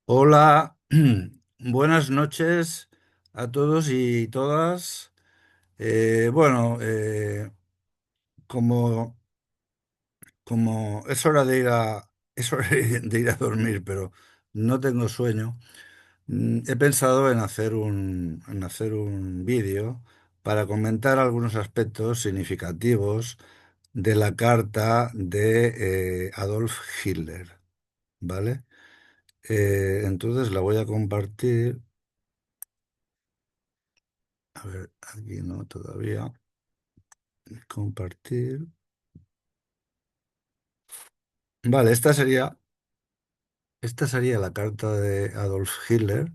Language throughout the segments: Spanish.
Hola, buenas noches a todos y todas. Bueno, como, como es hora de es hora de ir a dormir, pero no tengo sueño, he pensado en hacer un vídeo para comentar algunos aspectos significativos de la carta de Adolf Hitler, ¿vale? Entonces la voy a compartir. A ver, aquí no todavía. Compartir. Vale, esta sería la carta de Adolf Hitler,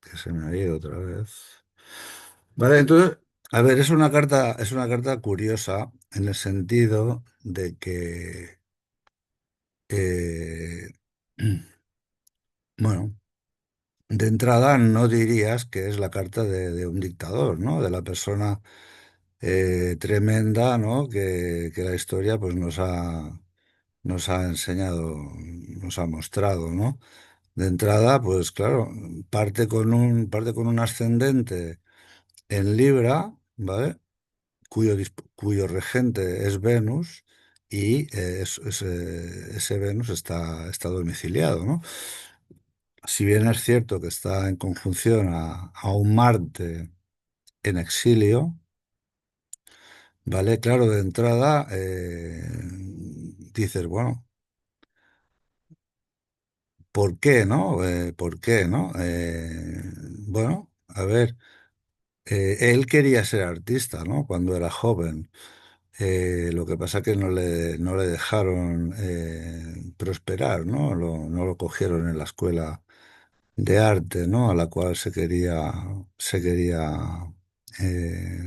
que se me ha ido otra vez. Vale, entonces, a ver, es una carta curiosa en el sentido de que, eh, bueno, de entrada no dirías que es la carta de un dictador, ¿no? De la persona tremenda, ¿no? Que la historia pues nos ha enseñado, nos ha mostrado, ¿no? De entrada, pues claro, parte con un ascendente en Libra, ¿vale? Cuyo regente es Venus y ese Venus está domiciliado, ¿no? Si bien es cierto que está en conjunción a un Marte en exilio, ¿vale? Claro, de entrada dices, bueno, ¿por qué, no? ¿Por qué, no? Bueno, a ver. Él quería ser artista, ¿no? Cuando era joven. Lo que pasa que no le dejaron prosperar, ¿no? No lo cogieron en la escuela de arte, ¿no? A la cual se quería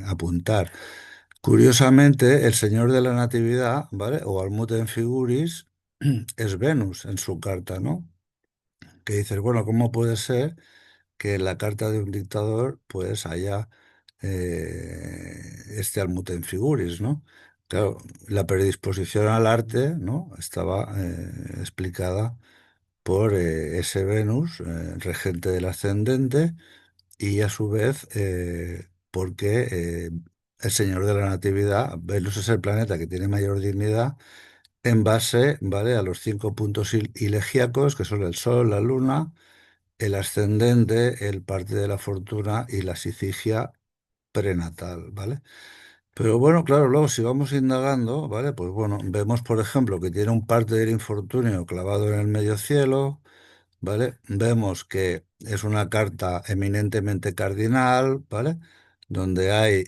apuntar. Curiosamente, el Señor de la Natividad, ¿vale? O Almuten Figuris, es Venus en su carta, ¿no? Que dices, bueno, ¿cómo puede ser que en la carta de un dictador pues haya este almutem figuris, ¿no? Claro, la predisposición al arte, ¿no? Estaba explicada por ese Venus, regente del ascendente, y a su vez porque el señor de la Natividad, Venus es el planeta que tiene mayor dignidad en base, ¿vale? A los 5 puntos ilegíacos, que son el Sol, la Luna, el ascendente, el parte de la fortuna y la sitigia prenatal, ¿vale? Pero bueno, claro, luego si vamos indagando, ¿vale? Pues bueno, vemos, por ejemplo, que tiene un parte del infortunio clavado en el medio cielo, ¿vale? Vemos que es una carta eminentemente cardinal, ¿vale? Donde hay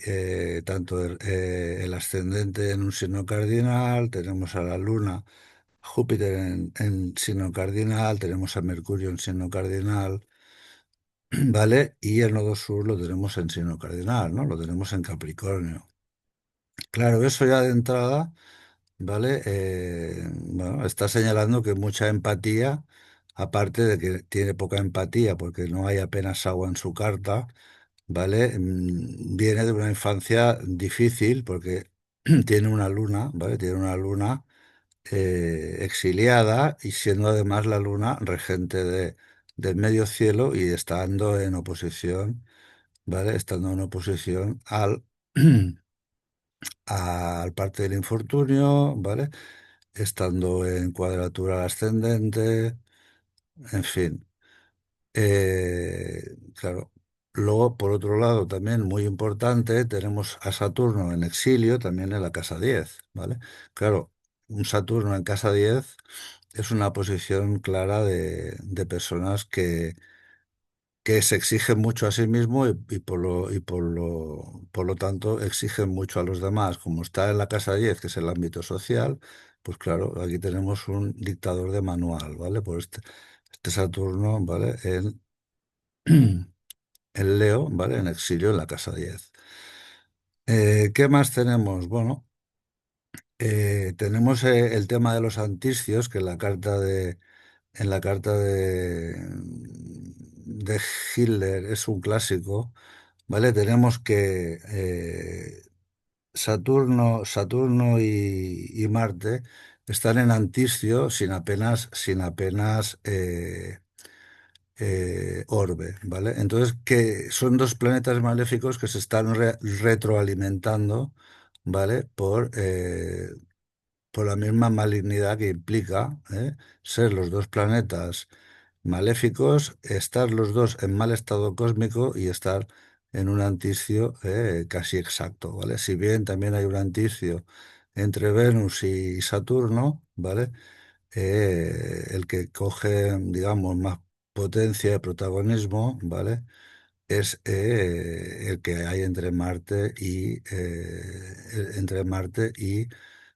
tanto el ascendente en un signo cardinal, tenemos a la luna, Júpiter en signo cardinal, tenemos a Mercurio en signo cardinal, ¿vale? Y el nodo sur lo tenemos en signo cardinal, ¿no? Lo tenemos en Capricornio. Claro, eso ya de entrada, ¿vale? Bueno, está señalando que mucha empatía, aparte de que tiene poca empatía porque no hay apenas agua en su carta, ¿vale? Viene de una infancia difícil porque tiene una luna, ¿vale? Tiene una luna exiliada y siendo además la luna regente del medio cielo y estando en oposición, ¿vale? Estando en oposición al parte del infortunio, ¿vale? Estando en cuadratura al ascendente, en fin. Claro. Luego, por otro lado, también muy importante, tenemos a Saturno en exilio, también en la casa 10, ¿vale? Claro, un Saturno en casa 10 es una posición clara de personas que se exigen mucho a sí mismo y por lo tanto exigen mucho a los demás. Como está en la casa 10 que es el ámbito social, pues claro, aquí tenemos un dictador de manual, ¿vale? Por este Saturno, ¿vale? En Leo, ¿vale? En exilio en la casa 10. ¿Qué más tenemos? Bueno, tenemos el tema de los antiscios, que en la carta de Hitler es un clásico, ¿vale? Tenemos que Saturno y Marte. están en anticio sin apenas orbe, ¿vale? Entonces, que son dos planetas maléficos que se están retroalimentando, ¿vale? Por la misma malignidad que implica ser los dos planetas maléficos, estar los dos en mal estado cósmico y estar en un anticio casi exacto, ¿vale? Si bien también hay un anticio entre Venus y Saturno, ¿vale? El que coge, digamos, más potencia de protagonismo, ¿vale? Es el que hay entre Marte y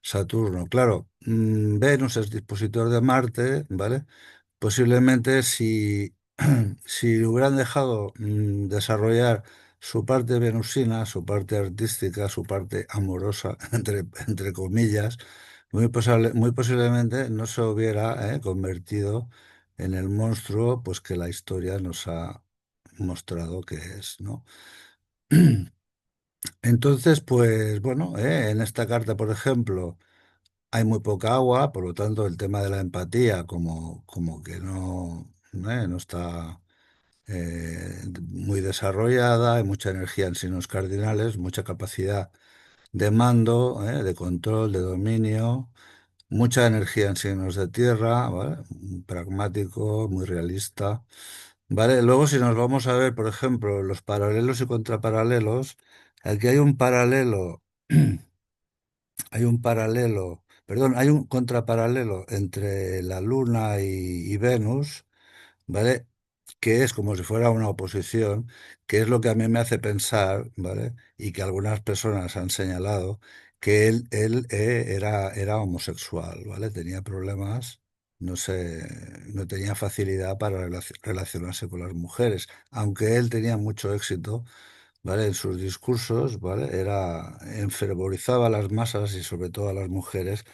Saturno. Claro, Venus es dispositor de Marte, ¿vale? Posiblemente si hubieran dejado desarrollar su parte venusina, su parte artística, su parte amorosa, entre comillas, muy posiblemente no se hubiera convertido en el monstruo pues, que la historia nos ha mostrado que es, ¿no? Entonces, pues bueno, en esta carta, por ejemplo, hay muy poca agua, por lo tanto, el tema de la empatía como que no está muy desarrollada, hay mucha energía en signos cardinales, mucha capacidad de mando, de control, de dominio, mucha energía en signos de tierra, ¿vale? Pragmático, muy realista. Vale, luego si nos vamos a ver, por ejemplo, los paralelos y contraparalelos, aquí hay un contraparalelo entre la Luna y Venus, ¿vale? Que es como si fuera una oposición, que es lo que a mí me hace pensar, ¿vale? Y que algunas personas han señalado que él era homosexual, ¿vale? Tenía problemas, no sé, no tenía facilidad para relacionarse con las mujeres, aunque él tenía mucho éxito, ¿vale? En sus discursos, ¿vale? Enfervorizaba a las masas y sobre todo a las mujeres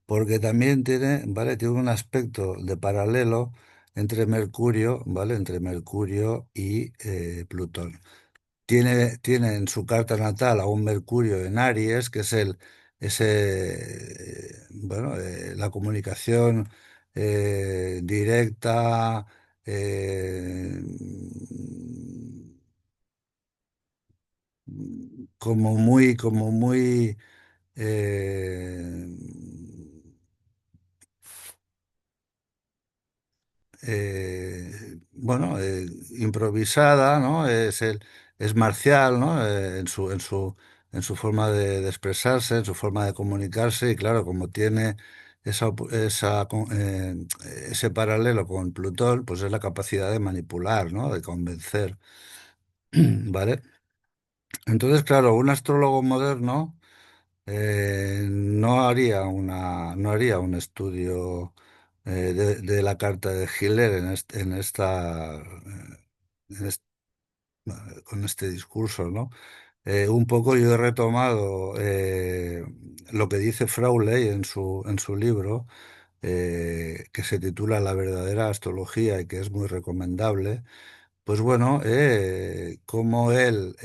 porque también tiene, ¿vale? Tiene un aspecto de paralelo entre Mercurio, ¿vale? Entre Mercurio y Plutón. Tiene en su carta natal a un Mercurio en Aries, que es la comunicación directa, eh, como muy, eh, improvisada, ¿no? Es marcial, ¿no? En su forma de expresarse, en su forma de comunicarse, y claro, como tiene ese paralelo con Plutón, pues es la capacidad de manipular, ¿no? De convencer, ¿vale? Entonces, claro, un astrólogo moderno no haría un estudio de la carta de Hitler en est- con este discurso, ¿no? Un poco yo he retomado lo que dice Fraulein en su libro, que se titula La verdadera astrología y que es muy recomendable. Pues bueno, como él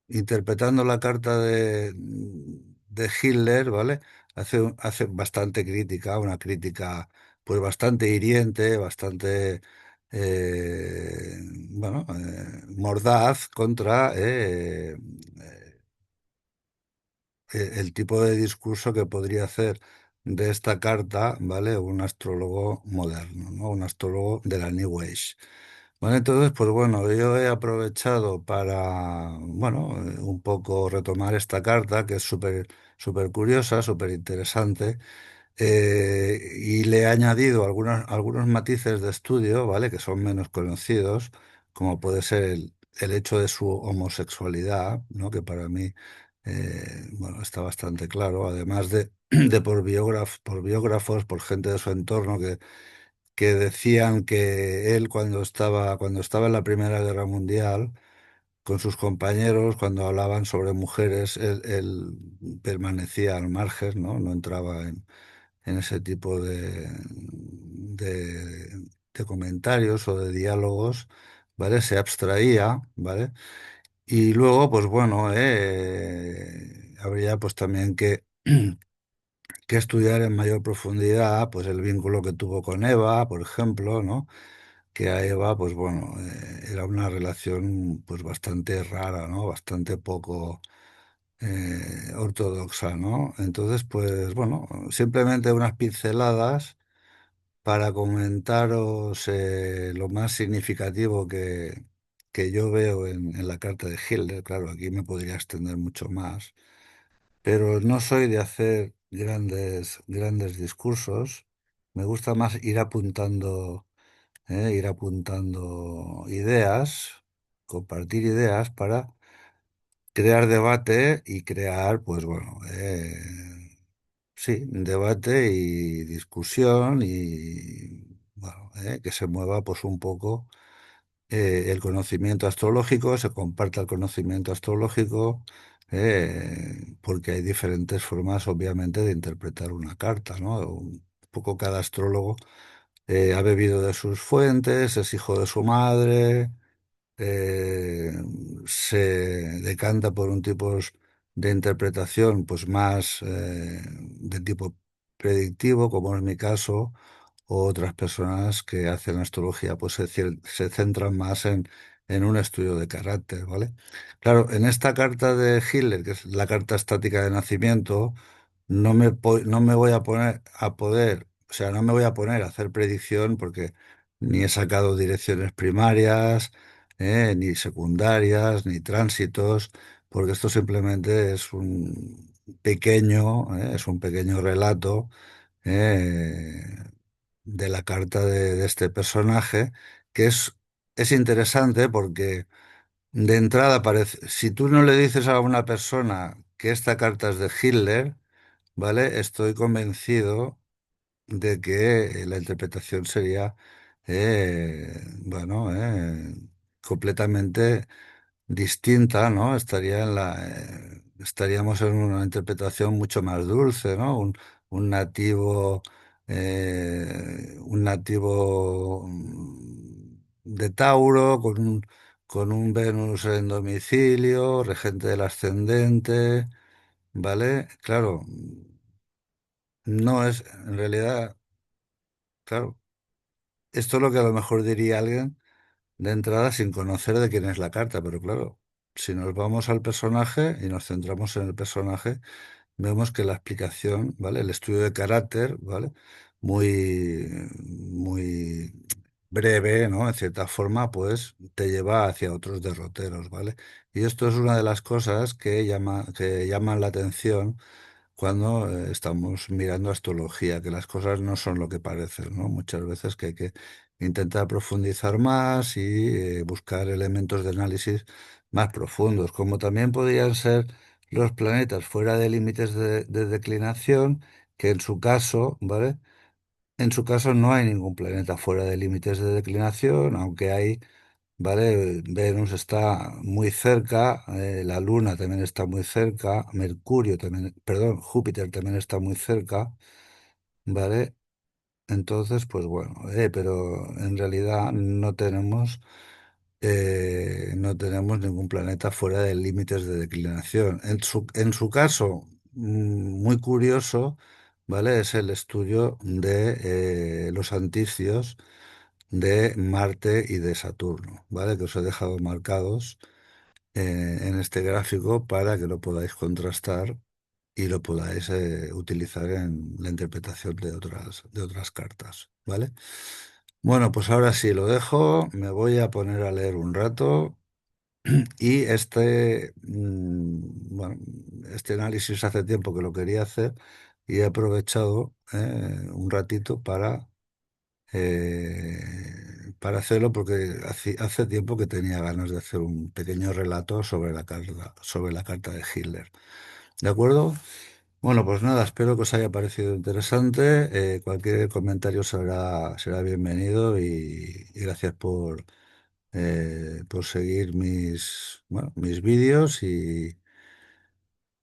interpretando la carta de Hitler, ¿vale? Hace bastante crítica, una crítica pues bastante hiriente, bastante mordaz contra el tipo de discurso que podría hacer de esta carta, ¿vale? Un astrólogo moderno, ¿no? Un astrólogo de la New Age. Bueno, entonces, pues bueno, yo he aprovechado para, bueno, un poco retomar esta carta, que es súper curiosa, súper interesante, y le he añadido algunos matices de estudio, ¿vale? Que son menos conocidos, como puede ser el hecho de su homosexualidad, ¿no? Que para mí, bueno, está bastante claro, además de por biógrafos, por gente de su entorno que decían que él cuando estaba en la Primera Guerra Mundial, con sus compañeros, cuando hablaban sobre mujeres, él permanecía al margen, ¿no? No entraba en ese tipo de comentarios o de diálogos, ¿vale? Se abstraía, ¿vale? Y luego, pues bueno, habría pues también que que estudiar en mayor profundidad, pues el vínculo que tuvo con Eva, por ejemplo, ¿no? Que a Eva, pues bueno, era una relación pues bastante rara, ¿no? Bastante poco ortodoxa, ¿no? Entonces, pues bueno, simplemente unas pinceladas para comentaros lo más significativo que yo veo en la carta de Hitler. Claro, aquí me podría extender mucho más, pero no soy de hacer grandes discursos. Me gusta más ir apuntando ideas, compartir ideas para crear debate y crear, pues bueno, sí, debate y discusión y bueno, que se mueva pues un poco el conocimiento astrológico, se comparta el conocimiento astrológico, porque hay diferentes formas, obviamente, de interpretar una carta, ¿no? Un poco cada astrólogo ha bebido de sus fuentes, es hijo de su madre, eh, se decanta por un tipo de interpretación pues más de tipo predictivo, como es mi caso, o otras personas que hacen astrología pues se centran más en un estudio de carácter, ¿vale? Claro, en esta carta de Hitler, que es la carta estática de nacimiento, no me voy a poner a poder, o sea, no me voy a poner a hacer predicción porque ni he sacado direcciones primarias, ni secundarias, ni tránsitos, porque esto simplemente es un pequeño relato eh, de la carta de este personaje, que es interesante porque de entrada parece, si tú no le dices a una persona que esta carta es de Hitler, ¿vale? Estoy convencido de que la interpretación sería, bueno, completamente distinta, ¿no? Estaríamos en una interpretación mucho más dulce, ¿no? Un nativo, un nativo de Tauro con un Venus en domicilio, regente del ascendente, ¿vale? Claro, no es, en realidad, claro, esto es lo que a lo mejor diría alguien de entrada sin conocer de quién es la carta, pero claro, si nos vamos al personaje y nos centramos en el personaje, vemos que la explicación, ¿vale? El estudio de carácter, ¿vale? Muy breve, ¿no? En cierta forma, pues te lleva hacia otros derroteros, ¿vale? Y esto es una de las cosas que llaman la atención cuando estamos mirando astrología, que las cosas no son lo que parecen, ¿no? Muchas veces que hay que intentar profundizar más y buscar elementos de análisis más profundos, como también podrían ser los planetas fuera de límites de declinación, que en su caso, ¿vale? En su caso no hay ningún planeta fuera de límites de declinación, aunque hay, ¿vale? Venus está muy cerca, la Luna también está muy cerca, Mercurio también, perdón, Júpiter también está muy cerca, ¿vale? Entonces, pues bueno, pero en realidad no tenemos ningún planeta fuera de límites de declinación. En su caso, muy curioso, ¿vale? Es el estudio de los anticios de Marte y de Saturno, ¿vale? Que os he dejado marcados en este gráfico para que lo podáis contrastar y lo podáis utilizar en la interpretación de otras cartas, ¿vale? Bueno, pues ahora sí lo dejo, me voy a poner a leer un rato y bueno, este análisis hace tiempo que lo quería hacer y he aprovechado un ratito para hacerlo porque hace tiempo que tenía ganas de hacer un pequeño relato sobre la carta de Hitler. ¿De acuerdo? Bueno, pues nada, espero que os haya parecido interesante. Cualquier comentario será bienvenido y gracias por seguir bueno, mis vídeos y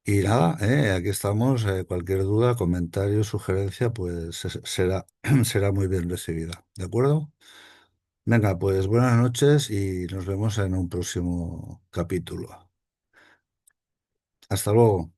nada, aquí estamos. Cualquier duda, comentario, sugerencia, pues será muy bien recibida. ¿De acuerdo? Venga, pues buenas noches y nos vemos en un próximo capítulo. Hasta luego.